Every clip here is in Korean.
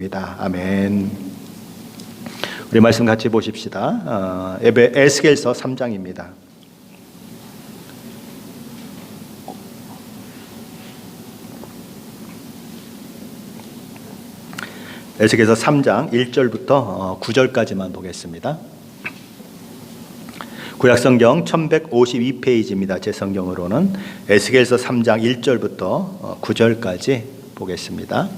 아멘. 우리 말씀 같이 보십시다. 에스겔서 3장입니다. 에스겔서 3장 1절부터 9절까지만 보겠습니다. 구약성경 1152페이지입니다. 제 성경으로는 에스겔서 3장 1절부터 9절까지 보겠습니다.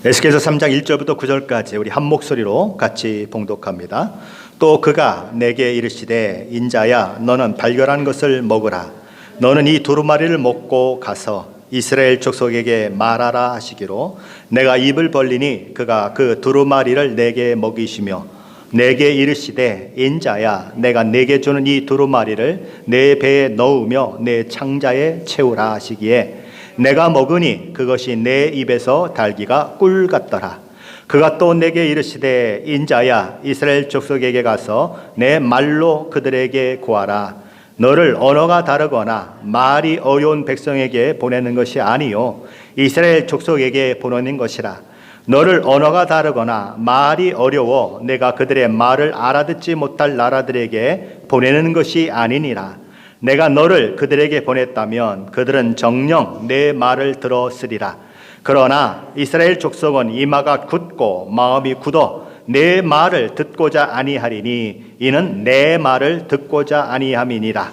에스겔서 3장 1절부터 9절까지 우리 한 목소리로 같이 봉독합니다. 또 그가 내게 이르시되 인자야 너는 발견한 것을 먹으라. 너는 이 두루마리를 먹고 가서 이스라엘 족속에게 말하라 하시기로 내가 입을 벌리니 그가 그 두루마리를 내게 먹이시며 내게 이르시되 인자야 내가 내게 주는 이 두루마리를 내 배에 넣으며 내 창자에 채우라 하시기에 내가 먹으니 그것이 내 입에서 달기가 꿀 같더라. 그가 또 내게 이르시되 인자야 이스라엘 족속에게 가서 내 말로 그들에게 고하라. 너를 언어가 다르거나 말이 어려운 백성에게 보내는 것이 아니요 이스라엘 족속에게 보내는 것이라. 너를 언어가 다르거나 말이 어려워 내가 그들의 말을 알아듣지 못할 나라들에게 보내는 것이 아니니라. 내가 너를 그들에게 보냈다면 그들은 정녕 내 말을 들었으리라. 그러나 이스라엘 족속은 이마가 굳고 마음이 굳어 내 말을 듣고자 아니하리니 이는 내 말을 듣고자 아니함이니라.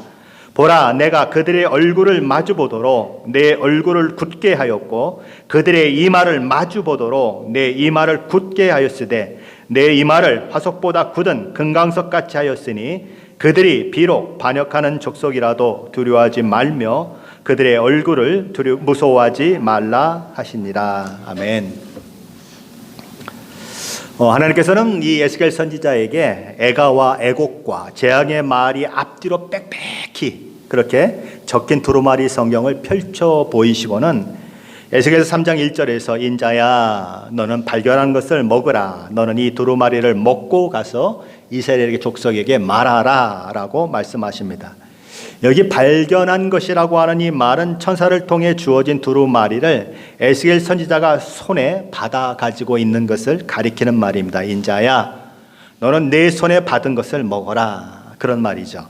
보라 내가 그들의 얼굴을 마주보도록 내 얼굴을 굳게 하였고 그들의 이마를 마주보도록 내 이마를 굳게 하였으되 내 이마를 화석보다 굳은 금강석같이 하였으니 그들이 비록 반역하는 족속이라도 두려워하지 말며 그들의 얼굴을 무서워하지 말라 하시니라. 아멘. 하나님께서는 이 에스겔 선지자에게 애가와 애곡과 재앙의 말이 앞뒤로 빽빽히 그렇게 적힌 두루마리 성경을 펼쳐 보이시고는 에스겔서 3장 1절에서 인자야 너는 발견한 것을 먹으라. 너는 이 두루마리를 먹고 가서 이스라엘 족속에게 말하라 라고 말씀하십니다. 여기 발견한 것이라고 하는 이 말은 천사를 통해 주어진 두루마리를 에스겔 선지자가 손에 받아 가지고 있는 것을 가리키는 말입니다. 인자야 너는 내 손에 받은 것을 먹어라 그런 말이죠.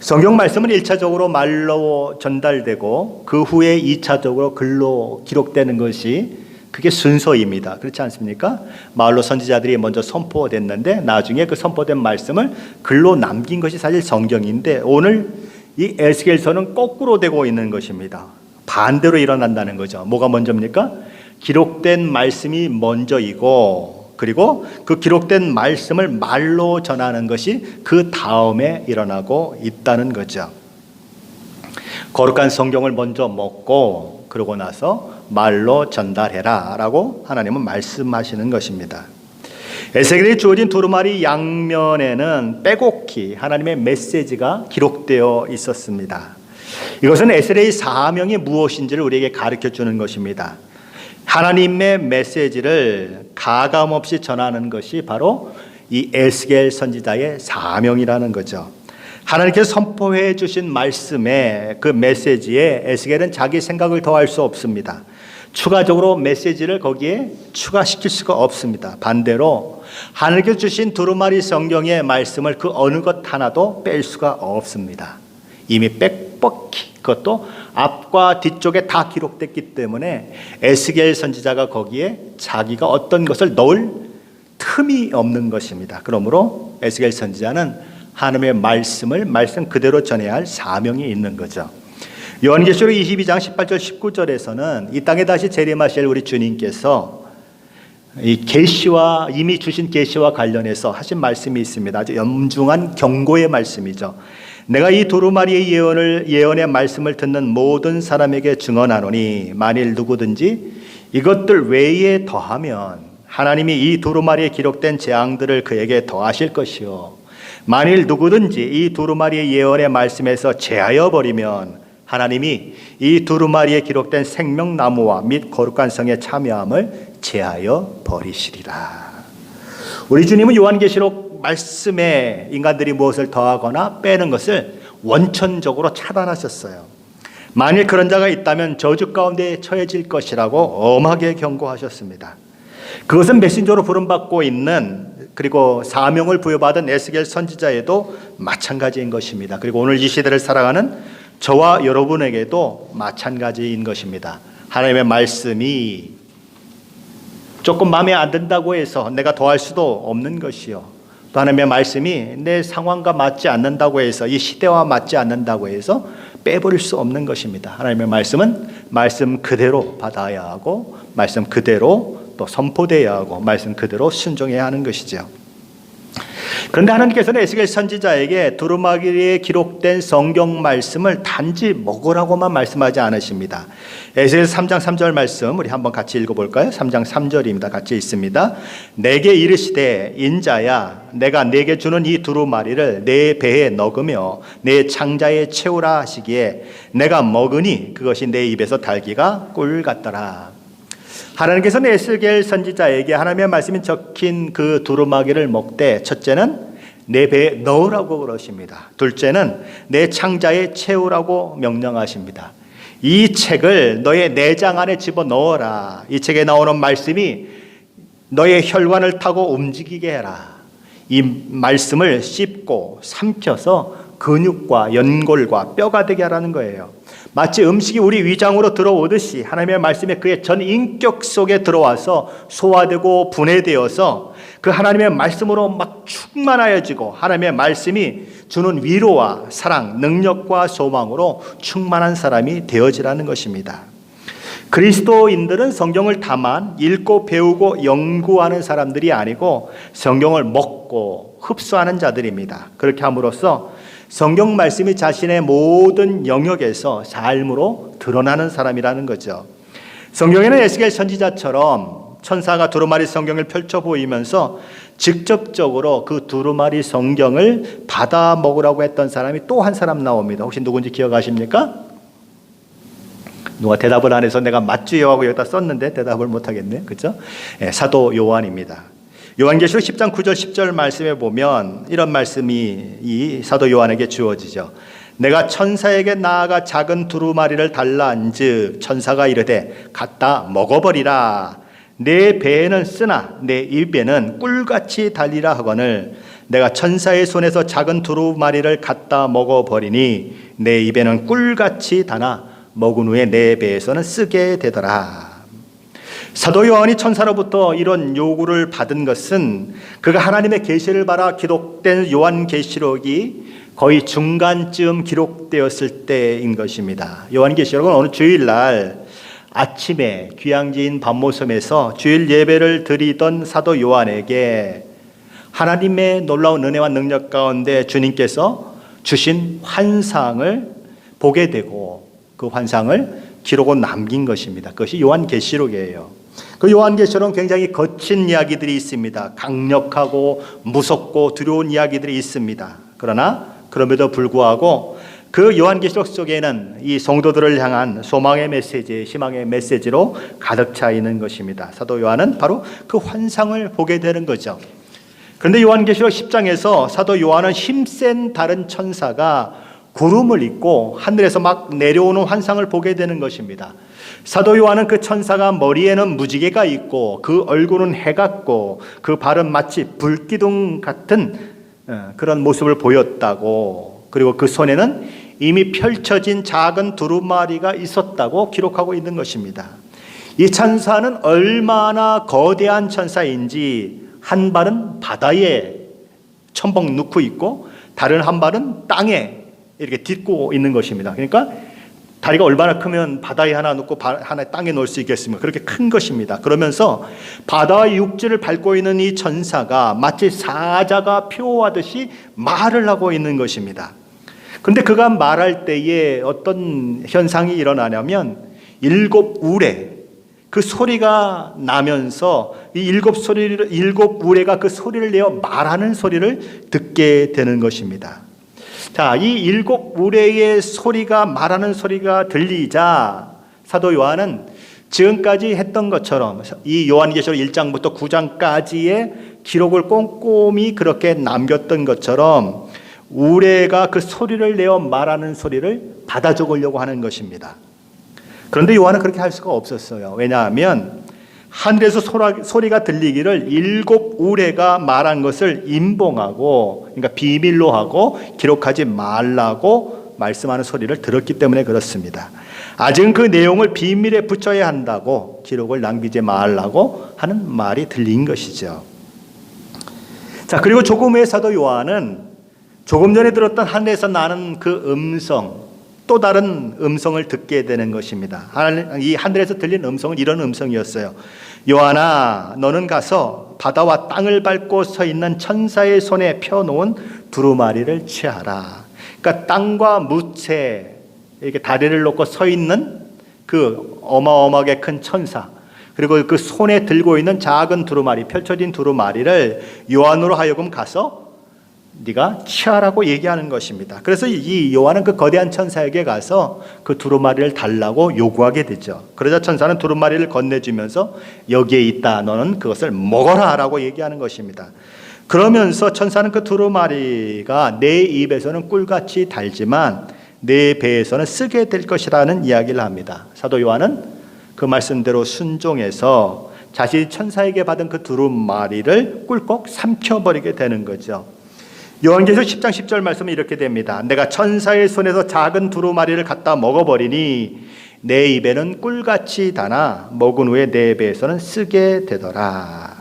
성경 말씀은 1차적으로 말로 전달되고 그 후에 2차적으로 글로 기록되는 것이 그게 순서입니다. 그렇지 않습니까? 말로 선지자들이 먼저 선포됐는데 나중에 그 선포된 말씀을 글로 남긴 것이 사실 성경인데 오늘 이 에스겔서는 거꾸로 되고 있는 것입니다. 반대로 일어난다는 거죠. 뭐가 먼저입니까? 기록된 말씀이 먼저이고 그리고 그 기록된 말씀을 말로 전하는 것이 그 다음에 일어나고 있다는 거죠. 거룩한 성경을 먼저 먹고 그러고 나서 말로 전달해라 라고 하나님은 말씀하시는 것입니다. 에스겔에 주어진 두루마리 양면에는 빼곡히 하나님의 메시지가 기록되어 있었습니다. 이것은 에스겔의 사명이 무엇인지를 우리에게 가르쳐 주는 것입니다. 하나님의 메시지를 가감없이 전하는 것이 바로 이 에스겔 선지자의 사명이라는 거죠. 하나님께서 선포해 주신 말씀에 그 메시지에 에스겔은 자기 생각을 더할 수 없습니다. 추가적으로 메시지를 거기에 추가시킬 수가 없습니다. 반대로 하나님께서 주신 두루마리 성경의 말씀을 그 어느 것 하나도 뺄 수가 없습니다. 이미 빽뻑히 그것도 앞과 뒤쪽에 다 기록됐기 때문에 에스겔 선지자가 거기에 자기가 어떤 것을 넣을 틈이 없는 것입니다. 그러므로 에스겔 선지자는 하나님의 말씀 그대로 전해야 할 사명이 있는 거죠. 요한계시록 22장 18절 19절에서는 이 땅에 다시 재림하실 우리 주님께서 이 계시와 이미 주신 계시와 관련해서 하신 말씀이 있습니다. 아주 엄중한 경고의 말씀이죠. 내가 이 두루마리의 예언의 말씀을 듣는 모든 사람에게 증언하노니 만일 누구든지 이것들 외에 더하면 하나님이 이 두루마리에 기록된 재앙들을 그에게 더하실 것이요 만일 누구든지 이 두루마리의 예언의 말씀에서 제하여 버리면 하나님이 이 두루마리에 기록된 생명나무와 및 거룩한 성에 참여함을 제하여 버리시리라. 우리 주님은 요한계시록 말씀에 인간들이 무엇을 더하거나 빼는 것을 원천적으로 차단하셨어요. 만일 그런 자가 있다면 저주 가운데 처해질 것이라고 엄하게 경고하셨습니다. 그것은 메신저로 부름받고 있는 그리고 사명을 부여받은 에스겔 선지자에도 마찬가지인 것입니다. 그리고 오늘 이 시대를 살아가는 저와 여러분에게도 마찬가지인 것입니다. 하나님의 말씀이 조금 마음에 안 든다고 해서 내가 더할 수도 없는 것이요, 또 하나님의 말씀이 내 상황과 맞지 않는다고 해서, 이 시대와 맞지 않는다고 해서 빼버릴 수 없는 것입니다. 하나님의 말씀은 말씀 그대로 받아야 하고, 말씀 그대로 또 선포되어야 하고, 말씀 그대로 순종해야 하는 것이죠. 그런데 하나님께서는 에스겔 선지자에게 두루마기에 기록된 성경 말씀을 단지 먹으라고만 말씀하지 않으십니다. 에스겔 3장 3절 말씀 우리 한번 같이 읽어볼까요? 3장 3절입니다. 같이 읽습니다. 내게 이르시되 인자야, 내가 내게 주는 이 두루마리를 내 배에 넣으며 내 창자에 채우라 하시기에 내가 먹으니 그것이 내 입에서 달기가 꿀 같더라. 하나님께서는 에스겔 선지자에게 하나님의 말씀이 적힌 그 두루마기를 먹되, 첫째는 내 배에 넣으라고 그러십니다. 둘째는 내 창자에 채우라고 명령하십니다. 이 책을 너의 내장 안에 집어넣어라. 이 책에 나오는 말씀이 너의 혈관을 타고 움직이게 해라. 이 말씀을 씹고 삼켜서 근육과 연골과 뼈가 되게 하라는 거예요. 마치 음식이 우리 위장으로 들어오듯이 하나님의 말씀이 그의 전 인격 속에 들어와서 소화되고 분해되어서 그 하나님의 말씀으로 막 충만하여지고, 하나님의 말씀이 주는 위로와 사랑, 능력과 소망으로 충만한 사람이 되어지라는 것입니다. 그리스도인들은 성경을 다만 읽고 배우고 연구하는 사람들이 아니고 성경을 먹고 흡수하는 자들입니다. 그렇게 함으로써 성경 말씀이 자신의 모든 영역에서 삶으로 드러나는 사람이라는 거죠. 성경에는 에스겔 선지자처럼 천사가 두루마리 성경을 펼쳐 보이면서 직접적으로 그 두루마리 성경을 받아 먹으라고 했던 사람이 또 한 사람 나옵니다. 혹시 누군지 기억하십니까? 누가 대답을 안 해서 내가 맞주요하고 여기다 썼는데 대답을 못 하겠네요. 그렇죠? 사도 요한입니다. 요한계시록 10장 9절 10절 말씀에 보면 이런 말씀이 이 사도 요한에게 주어지죠. 내가 천사에게 나아가 작은 두루마리를 달라 한즉 천사가 이르되 갖다 먹어버리라. 내 배에는 쓰나 내 입에는 꿀같이 달리라 하거늘 내가 천사의 손에서 작은 두루마리를 갖다 먹어버리니 내 입에는 꿀같이 다나 먹은 후에 내 배에서는 쓰게 되더라. 사도 요한이 천사로부터 이런 요구를 받은 것은 그가 하나님의 계시를 받아 기록된 요한계시록이 거의 중간쯤 기록되었을 때인 것입니다. 요한계시록은 어느 주일날 아침에 귀양지인 밤모섬에서 주일 예배를 드리던 사도 요한에게 하나님의 놀라운 은혜와 능력 가운데 주님께서 주신 환상을 보게 되고 그 환상을 기록으로 남긴 것입니다. 그것이 요한계시록이에요. 그 요한계시록은 굉장히 거친 이야기들이 있습니다. 강력하고 무섭고 두려운 이야기들이 있습니다. 그러나 그럼에도 불구하고 그 요한계시록 속에는 이 성도들을 향한 소망의 메시지, 희망의 메시지로 가득 차 있는 것입니다. 사도 요한은 바로 그 환상을 보게 되는 거죠. 그런데 요한계시록 10장에서 사도 요한은 힘센 다른 천사가 구름을 입고 하늘에서 막 내려오는 환상을 보게 되는 것입니다. 사도 요한은 그 천사가 머리에는 무지개가 있고 그 얼굴은 해 같고 그 발은 마치 불기둥 같은 그런 모습을 보였다고, 그리고 그 손에는 이미 펼쳐진 작은 두루마리가 있었다고 기록하고 있는 것입니다. 이 천사는 얼마나 거대한 천사인지 한 발은 바다에 첨벙 놓고 있고 다른 한 발은 땅에 이렇게 딛고 있는 것입니다. 그러니까 다리가 얼마나 크면 바다에 하나 놓고 하나 땅에 놓을 수 있겠습니까? 그렇게 큰 것입니다. 그러면서 바다의 육지를 밟고 있는 이 천사가 마치 사자가 표하듯이 말을 하고 있는 것입니다. 그런데 그가 말할 때에 어떤 현상이 일어나냐면 7 우레, 그 소리가 나면서 이 7 우레가 그 소리를 내어 말하는 소리를 듣게 되는 것입니다. 자, 이 7 우레의 소리가 말하는 소리가 들리자 사도 요한은 지금까지 했던 것처럼 이 요한계시록 1장부터 9장까지의 기록을 꼼꼼히 그렇게 남겼던 것처럼 우레가 그 소리를 내어 말하는 소리를 받아 적으려고 하는 것입니다. 그런데 요한은 그렇게 할 수가 없었어요. 왜냐하면 하늘에서 소리가 들리기를 7 우레가 말한 것을 임봉하고, 그러니까 비밀로 하고 기록하지 말라고 말씀하는 소리를 들었기 때문에 그렇습니다. 아직은 그 내용을 비밀에 붙여야 한다고, 기록을 남기지 말라고 하는 말이 들린 것이죠. 자, 그리고 조금 후에 사도 요한은 조금 전에 들었던 하늘에서 나는 그 음성, 또 다른 음성을 듣게 되는 것입니다. 이 하늘에서 들린 음성은 이런 음성이었어요. 요한아, 너는 가서 바다와 땅을 밟고 서 있는 천사의 손에 펴놓은 두루마리를 취하라. 그러니까 땅과 무채, 이렇게 다리를 놓고 서 있는 그 어마어마하게 큰 천사, 그리고 그 손에 들고 있는 작은 두루마리, 펼쳐진 두루마리를 요한으로 하여금 가서 네가 취하라고 얘기하는 것입니다. 그래서 이 요한은 그 거대한 천사에게 가서 그 두루마리를 달라고 요구하게 되죠. 그러자 천사는 두루마리를 건네주면서 여기에 있다, 너는 그것을 먹어라 라고 얘기하는 것입니다. 그러면서 천사는 그 두루마리가 내 입에서는 꿀같이 달지만 내 배에서는 쓰게 될 것이라는 이야기를 합니다. 사도 요한은 그 말씀대로 순종해서 자신이 천사에게 받은 그 두루마리를 꿀꺽 삼켜버리게 되는 거죠. 요한계시록 10장 10절 말씀은 이렇게 됩니다. 내가 천사의 손에서 작은 두루마리를 갖다 먹어버리니 내 입에는 꿀같이 다나 먹은 후에 내 배에서는 쓰게 되더라.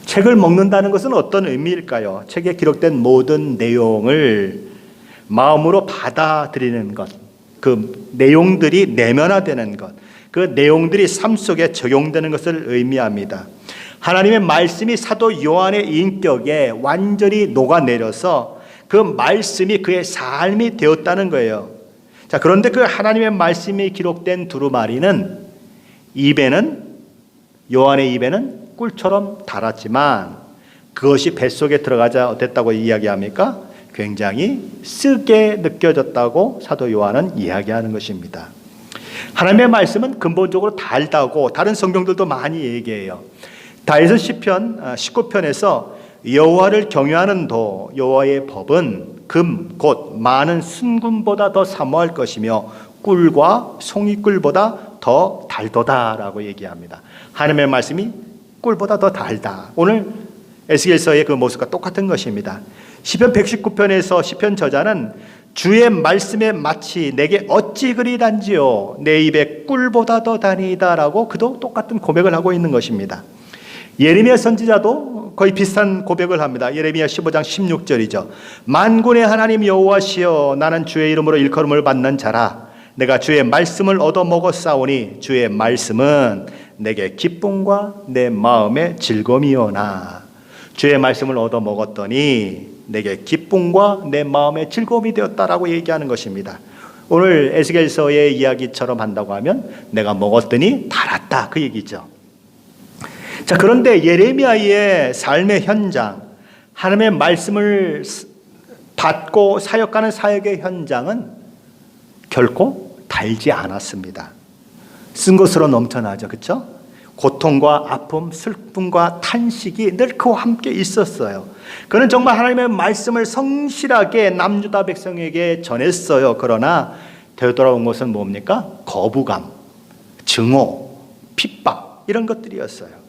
책을 먹는다는 것은 어떤 의미일까요? 책에 기록된 모든 내용을 마음으로 받아들이는 것, 그 내용들이 내면화되는 것, 그 내용들이 삶 속에 적용되는 것을 의미합니다. 하나님의 말씀이 사도 요한의 인격에 완전히 녹아내려서 그 말씀이 그의 삶이 되었다는 거예요. 자, 그런데 그 하나님의 말씀이 기록된 두루마리는 요한의 입에는 꿀처럼 달았지만 그것이 뱃속에 들어가자 어땠다고 이야기합니까? 굉장히 쓰게 느껴졌다고 사도 요한은 이야기하는 것입니다. 하나님의 말씀은 근본적으로 달다고 다른 성경들도 많이 얘기해요. 다윗은 시편 19편에서 여호와를 경외하는 도, 여호와의 법은 금 곧 많은 순금보다 더 사모할 것이며 꿀과 송이꿀보다 더 달도다라고 얘기합니다. 하나님의 말씀이 꿀보다 더 달다. 오늘 에스겔서의 그 모습과 똑같은 것입니다. 시편 119편에서 시편 저자는 주의 말씀에 마치 내게 어찌 그리 단지요 내 입에 꿀보다 더 다니다라고 그도 똑같은 고백을 하고 있는 것입니다. 예레미야 선지자도 거의 비슷한 고백을 합니다. 예레미야 15장 16절이죠. 만군의 하나님 여호와시여 나는 주의 이름으로 일컬음을 받는 자라. 내가 주의 말씀을 얻어 먹었사오니 주의 말씀은 내게 기쁨과 내 마음의 즐거움이오나. 주의 말씀을 얻어 먹었더니 내게 기쁨과 내 마음의 즐거움이 되었다라고 얘기하는 것입니다. 오늘 에스겔서의 이야기처럼 한다고 하면 내가 먹었더니 달았다 그 얘기죠. 자, 그런데 예레미야의 삶의 현장, 하나님의 말씀을 받고 사역하는 사역의 현장은 결코 달지 않았습니다. 쓴 것으로 넘쳐나죠, 그렇죠? 고통과 아픔, 슬픔과 탄식이 늘 그와 함께 있었어요. 그는 정말 하나님의 말씀을 성실하게 남유다 백성에게 전했어요. 그러나 되돌아온 것은 뭡니까? 거부감, 증오, 핍박 이런 것들이었어요.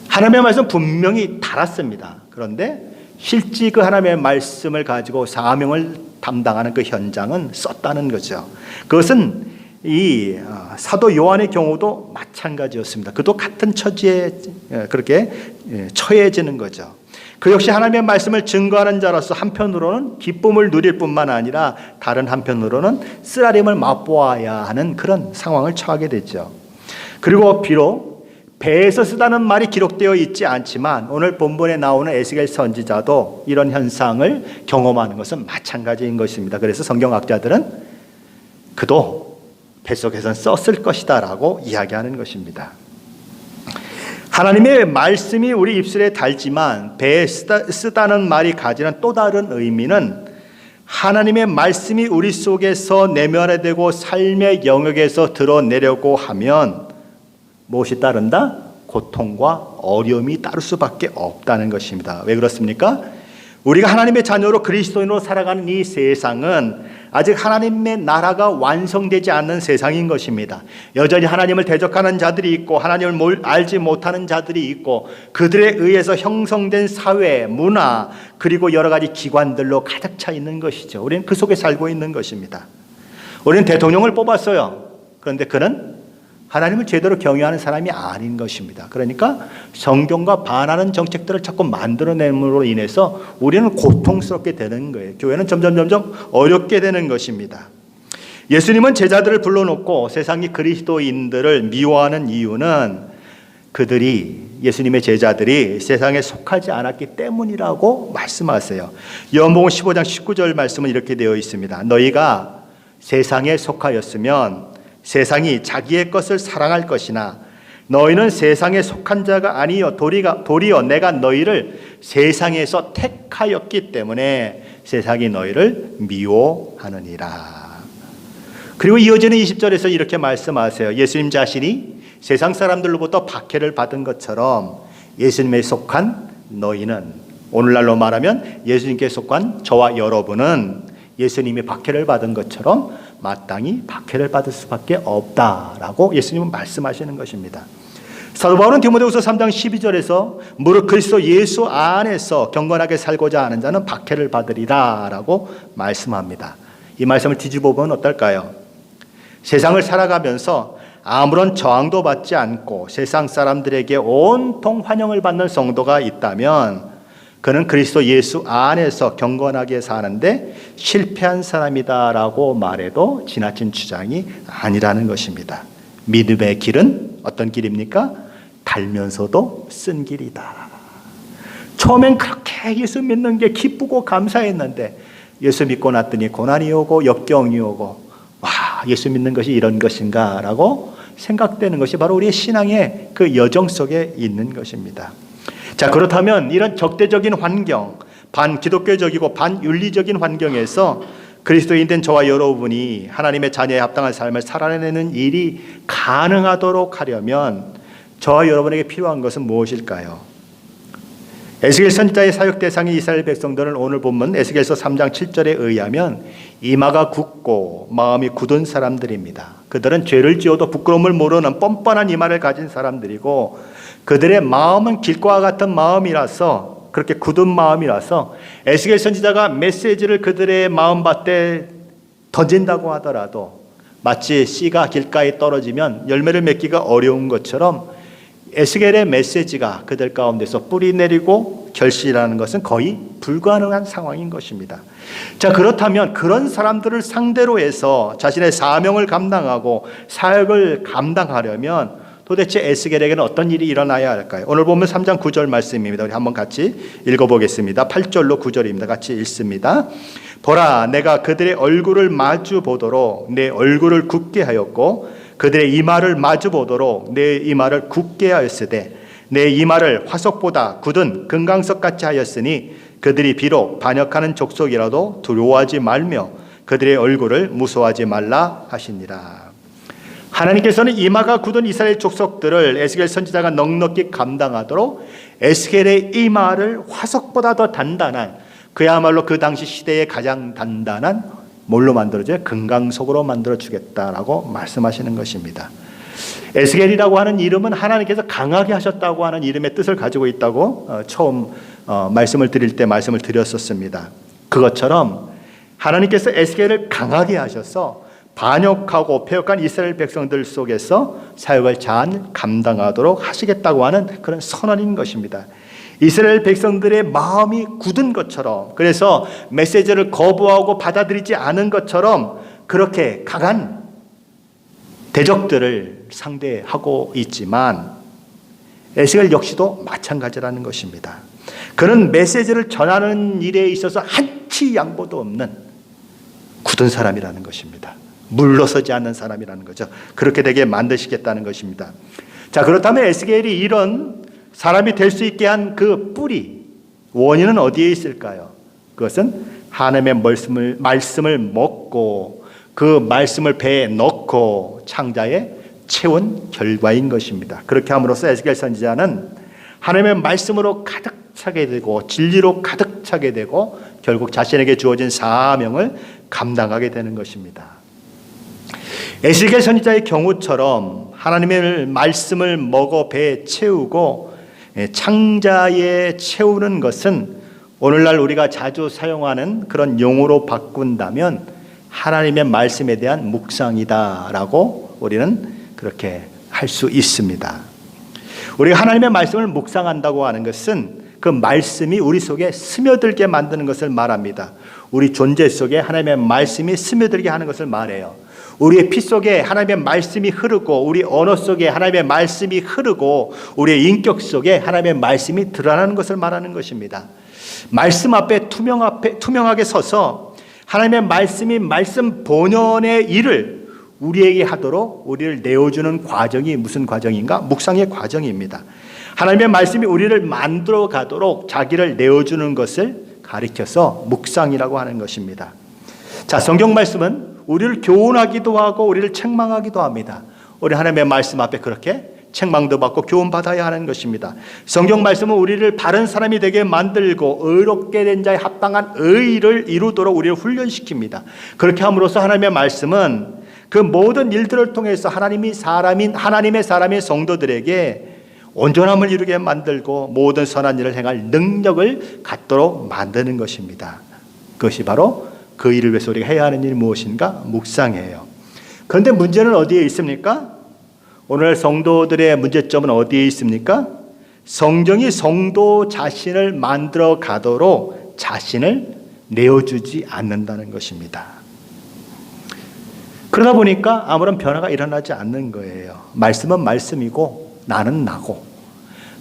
하나님의 말씀 분명히 달았습니다. 그런데 실제 그 하나님의 말씀을 가지고 사명을 담당하는 그 현장은 썼다는 거죠. 그것은 이 사도 요한의 경우도 마찬가지였습니다. 그도 같은 처지에 그렇게 처해지는 거죠. 그 역시 하나님의 말씀을 증거하는 자로서 한편으로는 기쁨을 누릴 뿐만 아니라 다른 한편으로는 쓰라림을 맛보아야 하는 그런 상황을 처하게 됐죠. 그리고 비록 배에서 쓰다는 말이 기록되어 있지 않지만 오늘 본문에 나오는 에스겔 선지자도 이런 현상을 경험하는 것은 마찬가지인 것입니다. 그래서 성경학자들은 그도 뱃속에선 썼을 것이다 라고 이야기하는 것입니다. 하나님의 말씀이 우리 입술에 달지만 배에 쓰다는 말이 가지는 또 다른 의미는 하나님의 말씀이 우리 속에서 내면화되고 삶의 영역에서 드러내려고 하면 무엇이 따른다? 고통과 어려움이 따를 수밖에 없다는 것입니다. 왜 그렇습니까? 우리가 하나님의 자녀로 그리스도인으로 살아가는 이 세상은 아직 하나님의 나라가 완성되지 않는 세상인 것입니다. 여전히 하나님을 대적하는 자들이 있고 하나님을 알지 못하는 자들이 있고 그들에 의해서 형성된 사회, 문화 그리고 여러 가지 기관들로 가득 차 있는 것이죠. 우리는 그 속에 살고 있는 것입니다. 우리는 대통령을 뽑았어요. 그런데 그는 하나님을 제대로 경외하는 사람이 아닌 것입니다. 그러니까 성경과 반하는 정책들을 자꾸 만들어냄으로 인해서 우리는 고통스럽게 되는 거예요. 교회는 점점 어렵게 되는 것입니다. 예수님은 제자들을 불러놓고 세상이 그리스도인들을 미워하는 이유는 그들이 예수님의 제자들이 세상에 속하지 않았기 때문이라고 말씀하세요. 요한복음 15장 19절 말씀은 이렇게 되어 있습니다. 너희가 세상에 속하였으면 세상이 자기의 것을 사랑할 것이나 너희는 세상에 속한 자가 아니요 도리어 내가 너희를 세상에서 택하였기 때문에 세상이 너희를 미워하느니라. 그리고 이어지는 20절에서 이렇게 말씀하세요. 예수님 자신이 세상 사람들로부터 박해를 받은 것처럼 예수님에 속한 너희는, 오늘날로 말하면 예수님께 속한 저와 여러분은 예수님이 박해를 받은 것처럼 마땅히 박해를 받을 수밖에 없다라고 예수님은 말씀하시는 것입니다. 사도 바울은 디모데후서 3장 12절에서 무릇 그리스도 예수 안에서 경건하게 살고자 하는 자는 박해를 받으리라라고 말씀합니다. 이 말씀을 뒤집어 보면 어떨까요? 세상을 살아가면서 아무런 저항도 받지 않고 세상 사람들에게 온통 환영을 받는 성도가 있다면 그는 그리스도 예수 안에서 경건하게 사는데 실패한 사람이다라고 말해도 지나친 주장이 아니라는 것입니다. 믿음의 길은 어떤 길입니까? 달면서도 쓴 길이다. 처음엔 그렇게 예수 믿는 게 기쁘고 감사했는데 예수 믿고 났더니 고난이 오고 역경이 오고 와, 예수 믿는 것이 이런 것인가 라고 생각되는 것이 바로 우리의 신앙의 그 여정 속에 있는 것입니다. 자, 그렇다면 이런 적대적인 환경, 반기독교적이고 반윤리적인 환경에서 그리스도인 된 저와 여러분이 하나님의 자녀에 합당한 삶을 살아내는 일이 가능하도록 하려면 저와 여러분에게 필요한 것은 무엇일까요? 에스겔 선지자의 사역 대상인 이스라엘 백성들은 오늘 본문 에스겔서 3장 7절에 의하면 이마가 굳고 마음이 굳은 사람들입니다. 그들은 죄를 지어도 부끄러움을 모르는 뻔뻔한 이마를 가진 사람들이고 그들의 마음은 길과 같은 마음이라서, 그렇게 굳은 마음이라서 에스겔 선지자가 메시지를 그들의 마음밭에 던진다고 하더라도 마치 씨가 길가에 떨어지면 열매를 맺기가 어려운 것처럼 에스겔의 메시지가 그들 가운데서 뿌리 내리고 결실하는 것은 거의 불가능한 상황인 것입니다. 자, 그렇다면 그런 사람들을 상대로 해서 자신의 사명을 감당하고 사역을 감당하려면 도대체 에스겔에게는 어떤 일이 일어나야 할까요? 오늘 보면 3장 9절 말씀입니다. 우리 한번 같이 읽어보겠습니다. 8절로 9절입니다. 같이 읽습니다. 보라, 내가 그들의 얼굴을 마주 보도록 내 얼굴을 굳게 하였고 그들의 이마를 마주 보도록 내 이마를 굳게 하였으되 내 이마를 화석보다 굳은 금강석같이 하였으니 그들이 비록 반역하는 족속이라도 두려워하지 말며 그들의 얼굴을 무서워하지 말라 하시니라. 하나님께서는 이마가 굳은 이스라엘 족속들을 에스겔 선지자가 넉넉히 감당하도록 에스겔의 이마를 화석보다 더 단단한, 그야말로 그 당시 시대에 가장 단단한 뭘로 만들어줘요? 금강석으로 만들어주겠다라고 말씀하시는 것입니다. 에스겔이라고 하는 이름은 하나님께서 강하게 하셨다고 하는 이름의 뜻을 가지고 있다고 처음 말씀을 드릴 때 말씀을 드렸었습니다. 그것처럼 하나님께서 에스겔을 강하게 하셔서 반역하고 패역한 이스라엘 백성들 속에서 사역을 잘 감당하도록 하시겠다고 하는 그런 선언인 것입니다. 이스라엘 백성들의 마음이 굳은 것처럼, 그래서 메시지를 거부하고 받아들이지 않은 것처럼 그렇게 강한 대적들을 상대하고 있지만 에스겔 역시도 마찬가지라는 것입니다. 그는 메시지를 전하는 일에 있어서 한치 양보도 없는 굳은 사람이라는 것입니다. 물러서지 않는 사람이라는 거죠. 그렇게 되게 만드시겠다는 것입니다. 자, 그렇다면 에스겔이 이런 사람이 될 수 있게 한 그 뿌리, 원인은 어디에 있을까요? 그것은 하나님의 말씀을 먹고 그 말씀을 배에 넣고 창자에 채운 결과인 것입니다. 그렇게 함으로써 에스겔 선지자는 하나님의 말씀으로 가득 차게 되고 진리로 가득 차게 되고 결국 자신에게 주어진 사명을 감당하게 되는 것입니다. 에스겔 선지자의 경우처럼 하나님의 말씀을 먹어 배에 채우고 창자에 채우는 것은 오늘날 우리가 자주 사용하는 그런 용어로 바꾼다면 하나님의 말씀에 대한 묵상이다라고 우리는 그렇게 할 수 있습니다. 우리가 하나님의 말씀을 묵상한다고 하는 것은 그 말씀이 우리 속에 스며들게 만드는 것을 말합니다. 우리 존재 속에 하나님의 말씀이 스며들게 하는 것을 말해요. 우리의 피 속에 하나님의 말씀이 흐르고 우리 언어 속에 하나님의 말씀이 흐르고 우리의 인격 속에 하나님의 말씀이 드러나는 것을 말하는 것입니다. 말씀 앞에 투명하게 서서 하나님의 말씀이 말씀 본연의 일을 우리에게 하도록 우리를 내어주는 과정이 무슨 과정인가? 묵상의 과정입니다. 하나님의 말씀이 우리를 만들어 가도록 자기를 내어주는 것을 가리켜서 묵상이라고 하는 것입니다. 자, 성경 말씀은 우리를 교훈하기도 하고 우리를 책망하기도 합니다. 우리 하나님의 말씀 앞에 그렇게 책망도 받고 교훈받아야 하는 것입니다. 성경 말씀은 우리를 바른 사람이 되게 만들고 의롭게 된 자에 합당한 의를 이루도록 우리를 훈련시킵니다. 그렇게 함으로써 하나님의 말씀은 그 모든 일들을 통해서 하나님의 사람인 성도들에게 온전함을 이루게 만들고 모든 선한 일을 행할 능력을 갖도록 만드는 것입니다. 그것이 바로 그 일을 위해서 우리가 해야 하는 일이 무엇인가? 묵상이에요. 그런데 문제는 어디에 있습니까? 오늘 성도들의 문제점은 어디에 있습니까? 성경이 성도 자신을 만들어 가도록 자신을 내어주지 않는다는 것입니다. 그러다 보니까 아무런 변화가 일어나지 않는 거예요. 말씀은 말씀이고 나는 나고,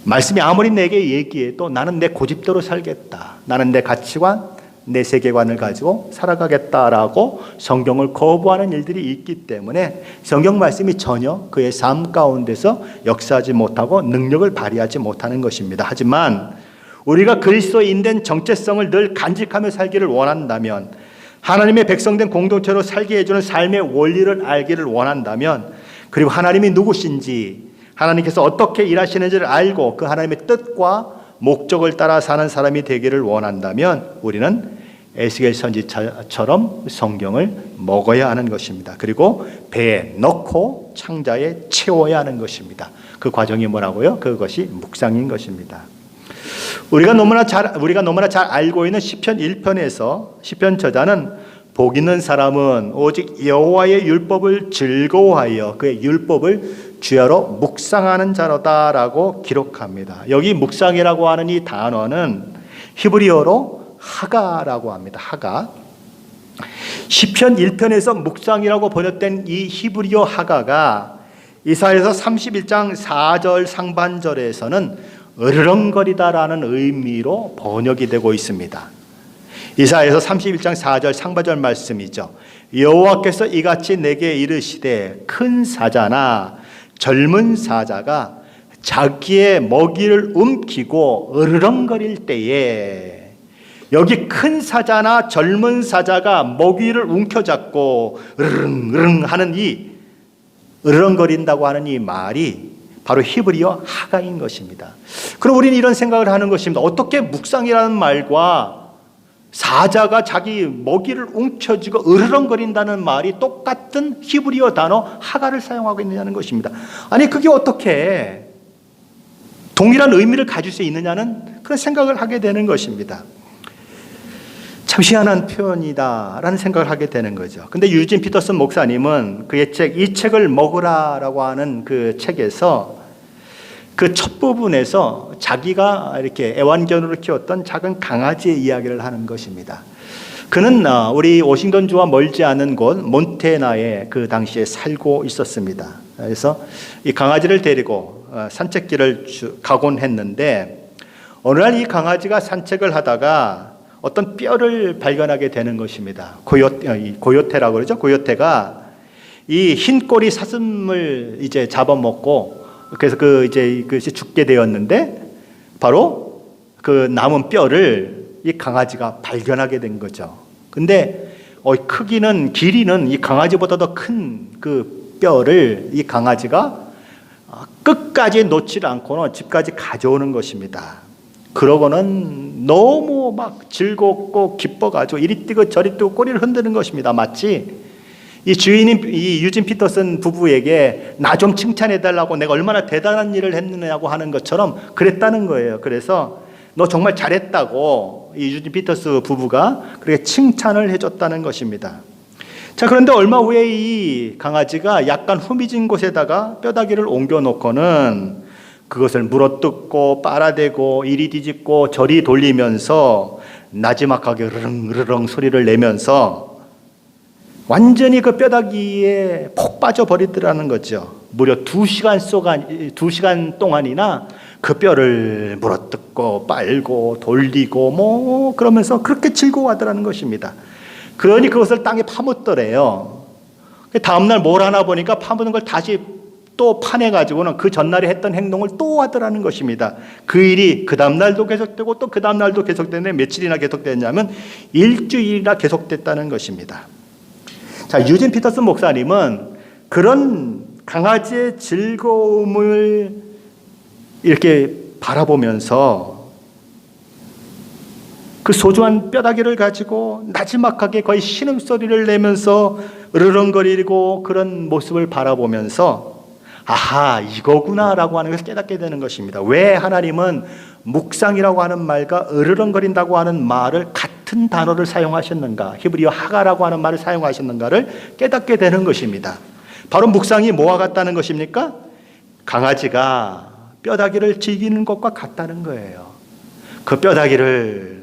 말씀이 아무리 내게 얘기해도 나는 내 고집대로 살겠다, 나는 내 가치관, 내 세계관을 가지고 살아가겠다라고 성경을 거부하는 일들이 있기 때문에 성경 말씀이 전혀 그의 삶 가운데서 역사하지 못하고 능력을 발휘하지 못하는 것입니다. 하지만 우리가 그리스도인된 정체성을 늘 간직하며 살기를 원한다면, 하나님의 백성된 공동체로 살게 해주는 삶의 원리를 알기를 원한다면, 그리고 하나님이 누구신지, 하나님께서 어떻게 일하시는지를 알고 그 하나님의 뜻과 목적을 따라 사는 사람이 되기를 원한다면 우리는 에스겔 선지자처럼 성경을 먹어야 하는 것입니다. 그리고 배에 넣고 창자에 채워야 하는 것입니다. 그 과정이 뭐라고요? 그것이 묵상인 것입니다. 우리가 너무나 잘 알고 있는 시편 1편에서 시편 저자는 복 있는 사람은 오직 여호와의 율법을 즐거워하여 그의 율법을 주야로 묵상하는 자로다라고 기록합니다. 여기 묵상이라고 하는 이 단어는 히브리어로 하가라고 합니다. 하가. 시편 1편에서 묵상이라고 번역된 이 히브리어 하가가 이사야서 31장 4절 상반절에서는 으르렁거리다라는 의미로 번역이 되고 있습니다. 이사야서 31장 4절 상반절 말씀이죠. 여호와께서 이같이 내게 이르시되 큰 사자나 젊은 사자가 자기의 먹이를 움키고 으르렁거릴 때에, 여기 큰 사자나 젊은 사자가 먹이를 움켜잡고 으르렁 하는 이 으르렁거린다고 하는 이 말이 바로 히브리어 하가인 것입니다. 그럼 우리는 이런 생각을 하는 것입니다. 어떻게 묵상이라는 말과 사자가 자기 먹이를 움켜쥐고 으르렁거린다는 말이 똑같은 히브리어 단어 하가를 사용하고 있느냐는 것입니다. 아니, 그게 어떻게 동일한 의미를 가질 수 있느냐는 그런 생각을 하게 되는 것입니다. 참 희한한 표현이다라는 생각을 하게 되는 거죠. 근데 유진 피터슨 목사님은 그의 책, 이 책을 먹으라라고 하는 그 책에서 그 첫 부분에서 자기가 이렇게 애완견으로 키웠던 작은 강아지의 이야기를 하는 것입니다. 그는 우리 워싱턴주와 멀지 않은 곳 몬테나에 그 당시에 살고 있었습니다. 그래서 이 강아지를 데리고 산책길을 가곤 했는데, 어느 날 이 강아지가 산책을 하다가 어떤 뼈를 발견하게 되는 것입니다. 고요테라고 그러죠. 고요테가 이 흰 꼬리 사슴을 이제 잡아먹고, 그래서 그것이 죽게 되었는데, 바로 그 남은 뼈를 이 강아지가 발견하게 된 거죠. 근데 길이는 이 강아지보다 더 큰 그 뼈를 이 강아지가 끝까지 놓지 않고는 집까지 가져오는 것입니다. 그러고는 너무 막 즐겁고 기뻐가지고 이리 뛰고 저리 뛰고 꼬리를 흔드는 것입니다. 마치 이 주인인 이 유진 피터슨 부부에게 나 좀 칭찬해달라고 내가 얼마나 대단한 일을 했느냐고 하는 것처럼 그랬다는 거예요. 그래서 너 정말 잘했다고 이 유진 피터스 부부가 그렇게 칭찬을 해줬다는 것입니다. 자, 그런데 얼마 후에 이 강아지가 약간 후미진 곳에다가 뼈다귀를 옮겨놓고는 그것을 물어뜯고 빨아대고 이리 뒤집고 저리 돌리면서 나지막하게 으르렁 소리를 내면서 완전히 그 뼈다귀에 폭 빠져버리더라는 거죠. 무려 2시간 동안이나 그 뼈를 물어뜯고 빨고 돌리고 뭐 그러면서 그렇게 즐거워하더라는 것입니다. 그러니 그것을 땅에 파묻더래요. 다음날 뭘 하나 보니까 파묻은 걸 다시 또 파내가지고는 그 전날에 했던 행동을 또 하더라는 것입니다. 그 일이 그 다음날도 계속되고 또 그 다음날도 계속되는데 며칠이나 계속됐냐면 일주일이나 계속됐다는 것입니다. 자, 유진 피터슨 목사님은 그런 강아지의 즐거움을 이렇게 바라보면서 그 소중한 뼈다귀를 가지고 나지막하게 거의 신음소리를 내면서 으르렁거리고 그런 모습을 바라보면서 아하, 이거구나라고 하는 것을 깨닫게 되는 것입니다. 왜 하나님은 묵상이라고 하는 말과 으르렁거린다고 하는 말을 같은 단어를 사용하셨는가, 히브리어 하가라고 하는 말을 사용하셨는가를 깨닫게 되는 것입니다. 바로 묵상이 뭐와 같다는 것입니까? 강아지가 뼈다귀를 즐기는 것과 같다는 거예요. 그 뼈다귀를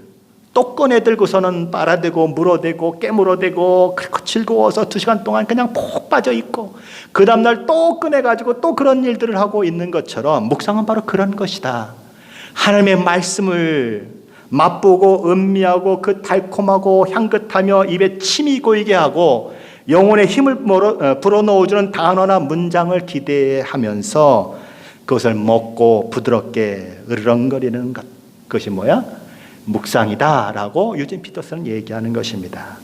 또 꺼내들고서는 빨아대고 물어대고 깨물어대고 그렇게 즐거워서 2시간 동안 그냥 푹 빠져있고 그 다음날 또 꺼내가지고 또 그런 일들을 하고 있는 것처럼 묵상은 바로 그런 것이다. 하나님의 말씀을 맛보고 음미하고 그 달콤하고 향긋하며 입에 침이 고이게 하고 영혼의 힘을 불어넣어주는 단어나 문장을 기대하면서 그것을 먹고 부드럽게 으르렁거리는 것이 뭐야? 묵상이다라고 유진 피터슨은 얘기하는 것입니다.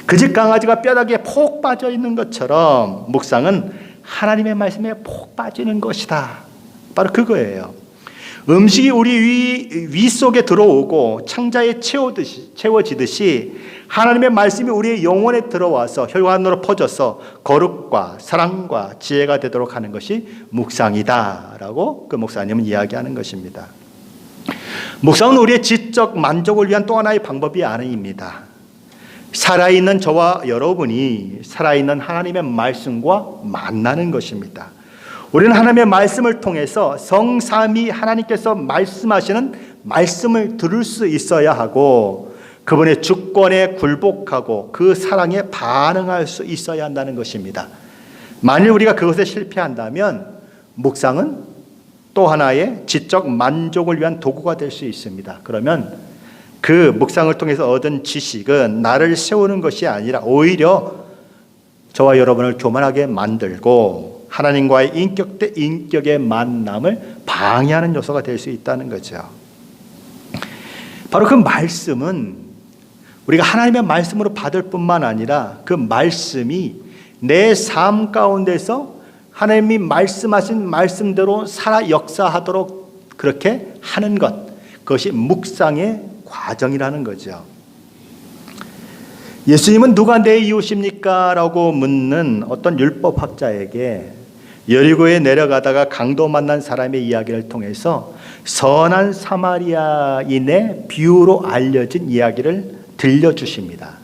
그 집 강아지가 뼈다귀에 폭 빠져 있는 것처럼 묵상은 하나님의 말씀에 폭 빠지는 것이다. 바로 그거예요. 음식이 우리 위 속에 들어오고 창자에 채워지듯이 하나님의 말씀이 우리의 영혼에 들어와서 혈관으로 퍼져서 거룩과 사랑과 지혜가 되도록 하는 것이 묵상이다라고 그 목사님은 이야기하는 것입니다. 묵상은 우리의 지적 만족을 위한 또 하나의 방법이 아닙니다. 살아있는 저와 여러분이 살아있는 하나님의 말씀과 만나는 것입니다. 우리는 하나님의 말씀을 통해서 성삼위 하나님께서 말씀하시는 말씀을 들을 수 있어야 하고 그분의 주권에 굴복하고 그 사랑에 반응할 수 있어야 한다는 것입니다. 만일 우리가 그것에 실패한다면 묵상은 또 하나의 지적 만족을 위한 도구가 될 수 있습니다. 그러면 그 묵상을 통해서 얻은 지식은 나를 세우는 것이 아니라 오히려 저와 여러분을 교만하게 만들고 하나님과의 인격 대 인격의 만남을 방해하는 요소가 될 수 있다는 거죠. 바로 그 말씀은 우리가 하나님의 말씀으로 받을 뿐만 아니라 그 말씀이 내 삶 가운데서 하나님이 말씀하신 말씀대로 살아 역사하도록 그렇게 하는 것, 그것이 묵상의 과정이라는 거죠. 예수님은 누가 내 이웃입니까? 라고 묻는 어떤 율법학자에게 여리고에 내려가다가 강도 만난 사람의 이야기를 통해서 선한 사마리아인의 비유로 알려진 이야기를 들려주십니다.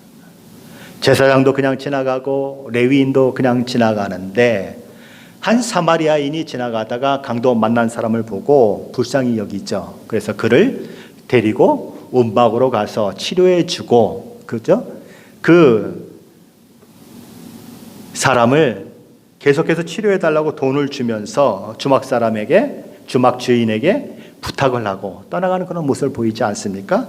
제사장도 그냥 지나가고 레위인도 그냥 지나가는데 한 사마리아인이 지나가다가 강도 만난 사람을 보고 불쌍히 여기죠. 그래서 그를 데리고 움박으로 가서 치료해 주고, 그죠? 그 사람을 계속해서 치료해 달라고 돈을 주면서 주막 사람에게, 주막 주인에게 부탁을 하고 떠나가는 그런 모습을 보이지 않습니까?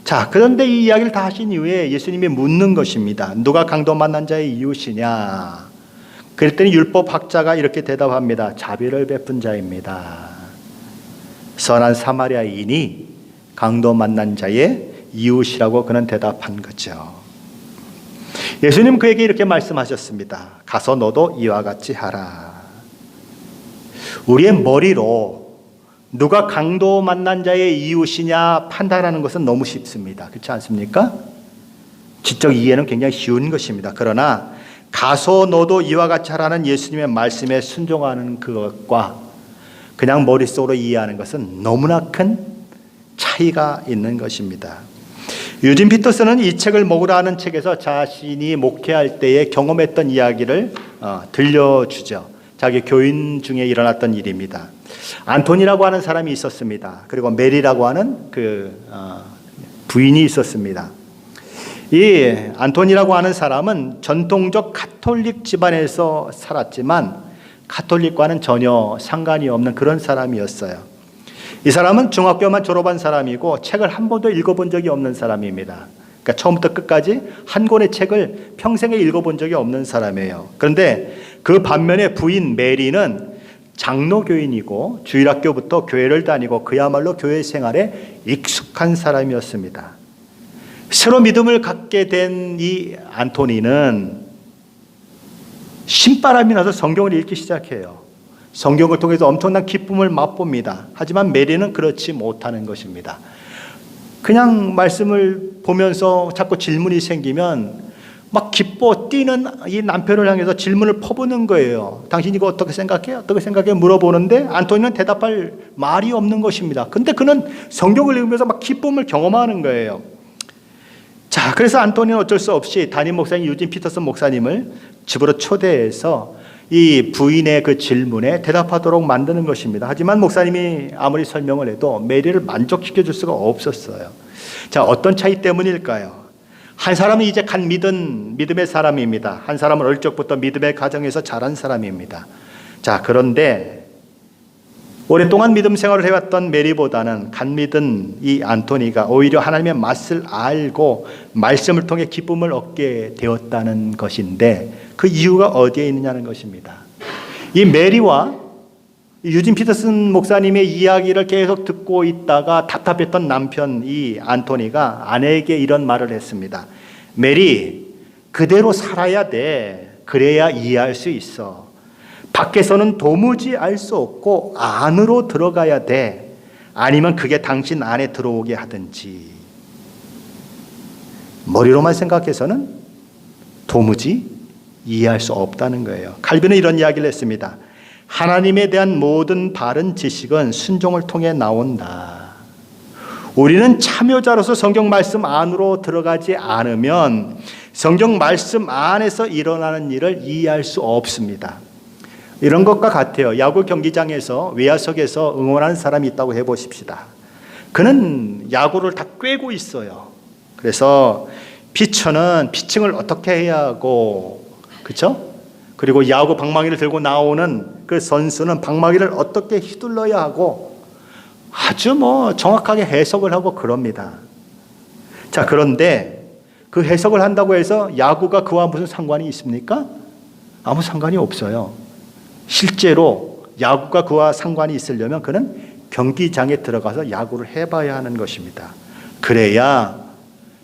자, 그런데 이 이야기를 다 하신 이후에 예수님이 묻는 것입니다. 누가 강도 만난 자의 이웃이냐? 그랬더니 율법학자가 이렇게 대답합니다. 자비를 베푼 자입니다. 선한 사마리아인이 강도 만난 자의 이웃이라고 그는 대답한 거죠. 예수님 그에게 이렇게 말씀하셨습니다. 가서 너도 이와 같이 하라. 우리의 머리로 누가 강도 만난 자의 이웃이냐 판단하는 것은 너무 쉽습니다. 그렇지 않습니까? 지적 이해는 굉장히 쉬운 것입니다. 그러나 가서 너도 이와 같이 하라는 예수님의 말씀에 순종하는 그것과 그냥 머릿속으로 이해하는 것은 너무나 큰 차이가 있는 것입니다. 유진 피터슨은 이 책을 먹으라 하는 책에서 자신이 목회할 때에 경험했던 이야기를 들려주죠. 자기 교인 중에 일어났던 일입니다. 안토니라고 하는 사람이 있었습니다. 그리고 메리라고 하는 부인이 있었습니다. 이 안토니라고 하는 사람은 전통적 가톨릭 집안에서 살았지만 가톨릭과는 전혀 상관이 없는 그런 사람이었어요. 이 사람은 중학교만 졸업한 사람이고 책을 한 번도 읽어본 적이 없는 사람입니다. 그러니까 처음부터 끝까지 한 권의 책을 평생에 읽어본 적이 없는 사람이에요. 그런데 그 반면에 부인 메리는 장로교인이고 주일학교부터 교회를 다니고 그야말로 교회 생활에 익숙한 사람이었습니다. 새로 믿음을 갖게 된 이 안토니는 신바람이 나서 성경을 읽기 시작해요. 성경을 통해서 엄청난 기쁨을 맛봅니다. 하지만 메리는 그렇지 못하는 것입니다. 그냥 말씀을 보면서 자꾸 질문이 생기면 막 기뻐 뛰는 이 남편을 향해서 질문을 퍼붓는 거예요. 당신 이거 어떻게 생각해? 어떻게 생각해? 물어보는데 안토니는 대답할 말이 없는 것입니다. 근데 그는 성경을 읽으면서 막 기쁨을 경험하는 거예요. 자, 그래서 안토니는 어쩔 수 없이 담임 목사님 유진 피터슨 목사님을 집으로 초대해서 이 부인의 그 질문에 대답하도록 만드는 것입니다. 하지만 목사님이 아무리 설명을 해도 메리를 만족시켜 줄 수가 없었어요. 자, 어떤 차이 때문일까요? 한 사람은 이제 간 믿음의 사람입니다. 한 사람은 어릴 적부터 믿음의 가정에서 자란 사람입니다. 자, 그런데 오랫동안 믿음 생활을 해왔던 메리보다는 간 믿은 이 안토니가 오히려 하나님의 맛을 알고 말씀을 통해 기쁨을 얻게 되었다는 것인데 그 이유가 어디에 있느냐는 것입니다. 이 메리와 유진 피터슨 목사님의 이야기를 계속 듣고 있다가 답답했던 남편 이 안토니가 아내에게 이런 말을 했습니다. 메리, 그대로 살아야 돼. 그래야 이해할 수 있어. 밖에서는 도무지 알 수 없고 안으로 들어가야 돼. 아니면 그게 당신 안에 들어오게 하든지. 머리로만 생각해서는 도무지 이해할 수 없다는 거예요. 칼빈은 이런 이야기를 했습니다. 하나님에 대한 모든 바른 지식은 순종을 통해 나온다. 우리는 참여자로서 성경 말씀 안으로 들어가지 않으면 성경 말씀 안에서 일어나는 일을 이해할 수 없습니다. 이런 것과 같아요. 야구 경기장에서 외야석에서 응원하는 사람이 있다고 해보십시다. 그는 야구를 다 꿰고 있어요. 그래서 피처는 피칭을 어떻게 해야 하고, 그렇죠? 그리고 야구 방망이를 들고 나오는 그 선수는 방망이를 어떻게 휘둘러야 하고 아주 정확하게 해석을 하고 그럽니다. 자, 그런데 그 해석을 한다고 해서 야구가 그와 무슨 상관이 있습니까? 아무 상관이 없어요. 실제로 야구가 그와 상관이 있으려면 그는 경기장에 들어가서 야구를 해봐야 하는 것입니다. 그래야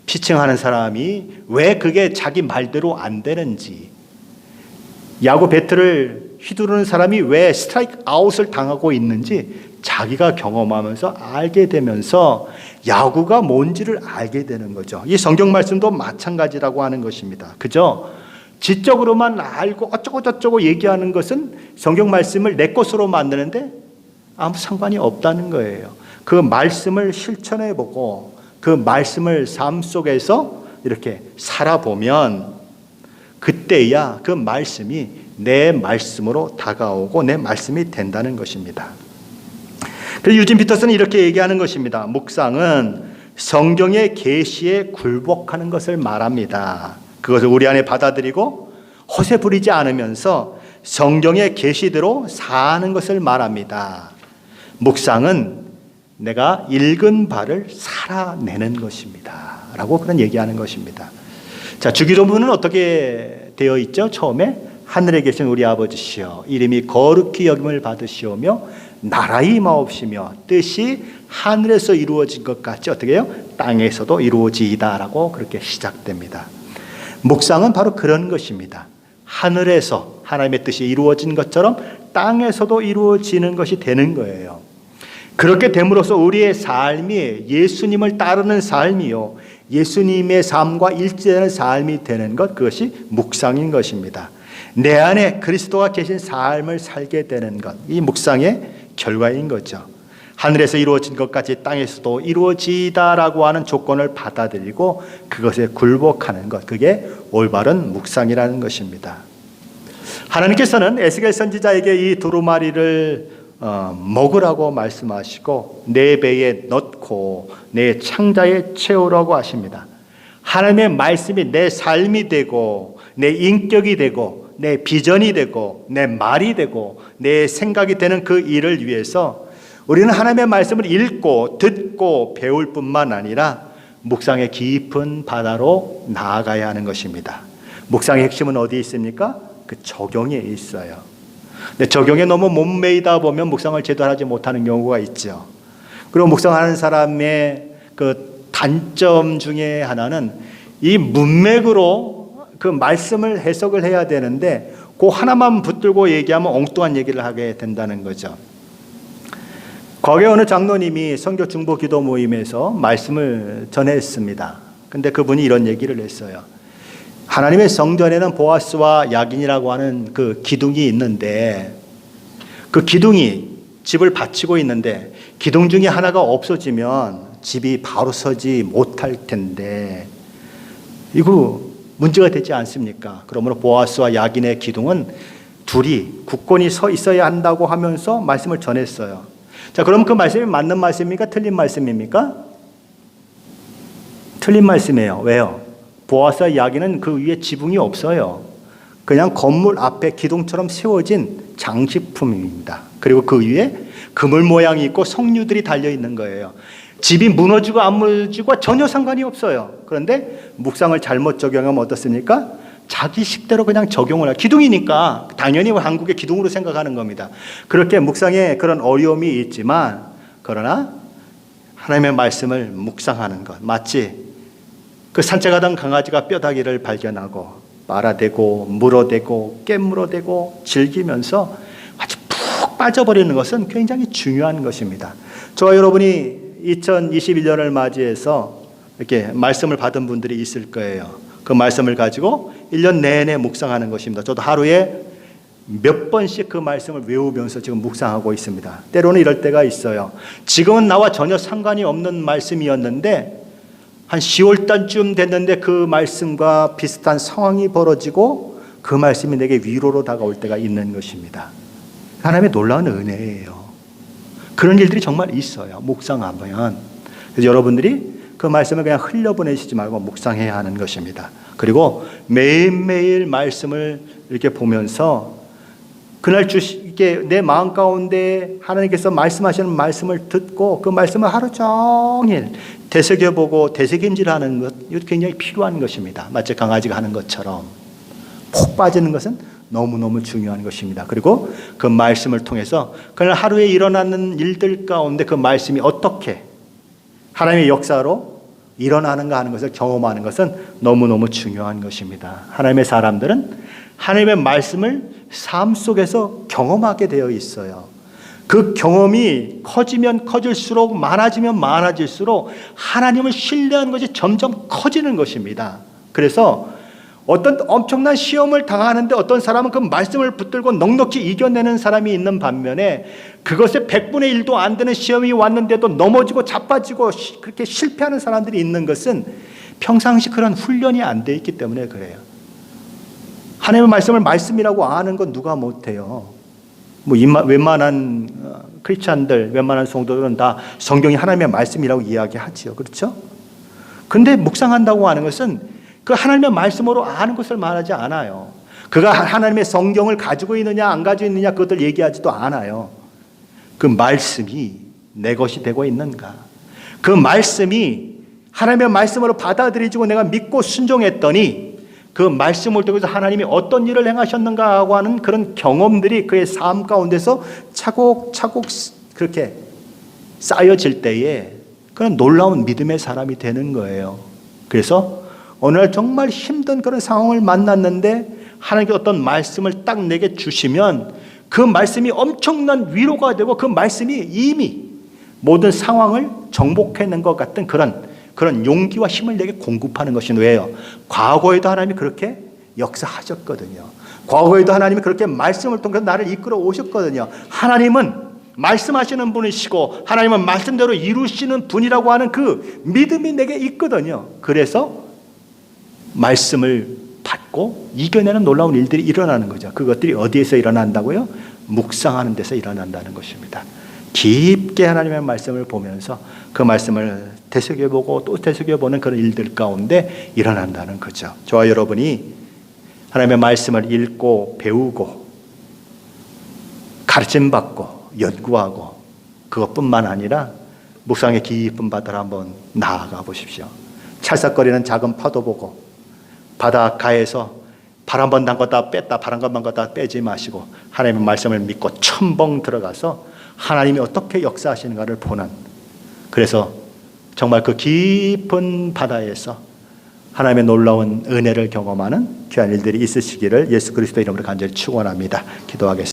피칭하는 사람이 왜 그게 자기 말대로 안 되는지, 야구 배트를 휘두르는 사람이 왜 스트라이크 아웃을 당하고 있는지 자기가 경험하면서 알게 되면서 야구가 뭔지를 알게 되는 거죠. 이 성경 말씀도 마찬가지라고 하는 것입니다. 그죠? 지적으로만 알고 어쩌고 저쩌고 얘기하는 것은 성경 말씀을 내 것으로 만드는데 아무 상관이 없다는 거예요. 그 말씀을 실천해보고 그 말씀을 삶 속에서 이렇게 살아보면 그때야 그 말씀이 내 말씀으로 다가오고 내 말씀이 된다는 것입니다. 그래서 유진 피터슨은 이렇게 얘기하는 것입니다. 묵상은 성경의 계시에 굴복하는 것을 말합니다. 그것을 우리 안에 받아들이고 허세 부리지 않으면서 성경의 계시대로 사는 것을 말합니다. 묵상은 내가 읽은 바를 살아내는 것입니다. 라고 그런 얘기하는 것입니다. 자, 주기도문은 어떻게 되어 있죠? 처음에 하늘에 계신 우리 아버지시여 이름이 거룩히 여김을 받으시오며 나라의 임하옵시며 뜻이 하늘에서 이루어진 것 같이 어떻게 해요? 땅에서도 이루어지이다 라고 그렇게 시작됩니다. 묵상은 바로 그런 것입니다. 하늘에서 하나님의 뜻이 이루어진 것처럼 땅에서도 이루어지는 것이 되는 거예요. 그렇게 됨으로써 우리의 삶이 예수님을 따르는 삶이요, 예수님의 삶과 일치하는 삶이 되는 것, 그것이 묵상인 것입니다. 내 안에 그리스도가 계신 삶을 살게 되는 것, 이 묵상의 결과인 거죠. 하늘에서 이루어진 것까지 땅에서도 이루어지다라고 하는 조건을 받아들이고 그것에 굴복하는 것, 그게 올바른 묵상이라는 것입니다. 하나님께서는 에스겔 선지자에게 이 두루마리를 먹으라고 말씀하시고 내 배에 넣고 내 창자에 채우라고 하십니다. 하나님의 말씀이 내 삶이 되고 내 인격이 되고 내 비전이 되고 내 말이 되고 내 생각이 되는 그 일을 위해서 우리는 하나님의 말씀을 읽고 듣고 배울 뿐만 아니라 묵상의 깊은 바다로 나아가야 하는 것입니다. 묵상의 핵심은 어디에 있습니까? 그 적용에 있어요. 근데 적용에 너무 몸매이다 보면 묵상을 제대로 하지 못하는 경우가 있죠. 그리고 묵상하는 사람의 그 단점 중에 하나는 이 문맥으로 그 말씀을 해석을 해야 되는데 그 하나만 붙들고 얘기하면 엉뚱한 얘기를 하게 된다는 거죠. 거기에 어느 장로님이 선교 중보 기도 모임에서 말씀을 전했습니다. 근데 그분이 이런 얘기를 했어요. 하나님의 성전에는 보아스와 야긴이라고 하는 그 기둥이 있는데 그 기둥이 집을 받치고 있는데 기둥 중에 하나가 없어지면 집이 바로 서지 못할 텐데 이거 문제가 되지 않습니까? 그러므로 보아스와 야긴의 기둥은 둘이 굳건히 서 있어야 한다고 하면서 말씀을 전했어요. 자, 그럼 그 말씀이 맞는 말씀입니까? 틀린 말씀입니까? 틀린 말씀이에요. 왜요? 보아스와 야긴은 그 위에 지붕이 없어요. 그냥 건물 앞에 기둥처럼 세워진 장식품입니다. 그리고 그 위에 그물 모양이 있고 석류들이 달려있는 거예요. 집이 무너지고 안 무너지고 전혀 상관이 없어요. 그런데 묵상을 잘못 적용하면 어떻습니까? 자기 식대로 그냥 적용을 해요. 기둥이니까 당연히 한국의 기둥으로 생각하는 겁니다. 그렇게 묵상에 그런 어려움이 있지만 그러나 하나님의 말씀을 묵상하는 것, 마치 그 산책하던 강아지가 뼈다귀를 발견하고 빨아대고 물어대고 깨물어대고 즐기면서 아주 푹 빠져버리는 것은 굉장히 중요한 것입니다. 저와 여러분이 2021년을 맞이해서 이렇게 말씀을 받은 분들이 있을 거예요. 그 말씀을 가지고 1년 내내 묵상하는 것입니다. 저도 하루에 몇 번씩 그 말씀을 외우면서 지금 묵상하고 있습니다. 때로는 이럴 때가 있어요. 지금은 나와 전혀 상관이 없는 말씀이었는데 한 10월 달쯤 됐는데 그 말씀과 비슷한 상황이 벌어지고 그 말씀이 내게 위로로 다가올 때가 있는 것입니다. 하나님의 놀라운 은혜예요. 그런 일들이 정말 있어요. 묵상하면. 그래서 여러분들이 그 말씀을 그냥 흘려보내시지 말고 묵상해야 하는 것입니다. 그리고 매일매일 말씀을 이렇게 보면서 그날 이게 내 마음 가운데 하나님께서 말씀하시는 말씀을 듣고 그 말씀을 하루 종일 되새겨보고 되새김질하는 것, 이것도 굉장히 필요한 것입니다. 마치 강아지가 하는 것처럼 푹 빠지는 것은 너무너무 중요한 것입니다. 그리고 그 말씀을 통해서 그날 하루에 일어나는 일들 가운데 그 말씀이 어떻게 하나님의 역사로 일어나는가 하는 것을 경험하는 것은 너무너무 중요한 것입니다. 하나님의 사람들은 하나님의 말씀을 삶 속에서 경험하게 되어 있어요. 그 경험이 커지면 커질수록 많아지면 많아질수록 하나님을 신뢰하는 것이 점점 커지는 것입니다. 그래서 어떤 엄청난 시험을 당하는데 어떤 사람은 그 말씀을 붙들고 넉넉히 이겨내는 사람이 있는 반면에 그것에 100분의 1도 안 되는 시험이 왔는데도 넘어지고 자빠지고 그렇게 실패하는 사람들이 있는 것은 평상시 그런 훈련이 안 돼 있기 때문에 그래요. 하나님의 말씀을 말씀이라고 아는 건 누가 못해요. 뭐 웬만한 크리스찬들, 웬만한 성도들은 다 성경이 하나님의 말씀이라고 이야기하지요. 그렇죠? 근데 묵상한다고 하는 것은 그 하나님의 말씀으로 아는 것을 말하지 않아요. 그가 하나님의 성경을 가지고 있느냐 안 가지고 있느냐 그것들 얘기하지도 않아요. 그 말씀이 내 것이 되고 있는가, 그 말씀이 하나님의 말씀으로 받아들이고 내가 믿고 순종했더니 그 말씀을 통해서 하나님이 어떤 일을 행하셨는가 하고 하는 그런 경험들이 그의 삶 가운데서 차곡차곡 그렇게 쌓여질 때에 그런 놀라운 믿음의 사람이 되는 거예요. 그래서 어느 날 정말 힘든 그런 상황을 만났는데 하나님께 어떤 말씀을 딱 내게 주시면 그 말씀이 엄청난 위로가 되고 그 말씀이 이미 모든 상황을 정복해낸 것 같은 그런 용기와 힘을 내게 공급하는 것이 왜요? 과거에도 하나님이 그렇게 역사하셨거든요. 과거에도 하나님이 그렇게 말씀을 통해서 나를 이끌어 오셨거든요. 하나님은 말씀하시는 분이시고 하나님은 말씀대로 이루시는 분이라고 하는 그 믿음이 내게 있거든요. 그래서 말씀을 받고 이겨내는 놀라운 일들이 일어나는 거죠. 그것들이 어디에서 일어난다고요? 묵상하는 데서 일어난다는 것입니다. 깊게 하나님의 말씀을 보면서 그 말씀을 되새겨보고 또 되새겨보는 그런 일들 가운데 일어난다는 거죠. 저와 여러분이 하나님의 말씀을 읽고 배우고 가르침받고 연구하고 그것뿐만 아니라 묵상의 깊은 바다로 한번 나아가 보십시오. 찰싹거리는 작은 파도 보고 바닷가에서 발 한 번 담갔다 뺐다 발 한 번 담갔다 빼지 마시고 하나님의 말씀을 믿고 첨벙 들어가서 하나님이 어떻게 역사하시는가를 보는, 그래서 정말 그 깊은 바다에서 하나님의 놀라운 은혜를 경험하는 귀한 일들이 있으시기를 예수 그리스도의 이름으로 간절히 축원합니다. 기도하겠습니다.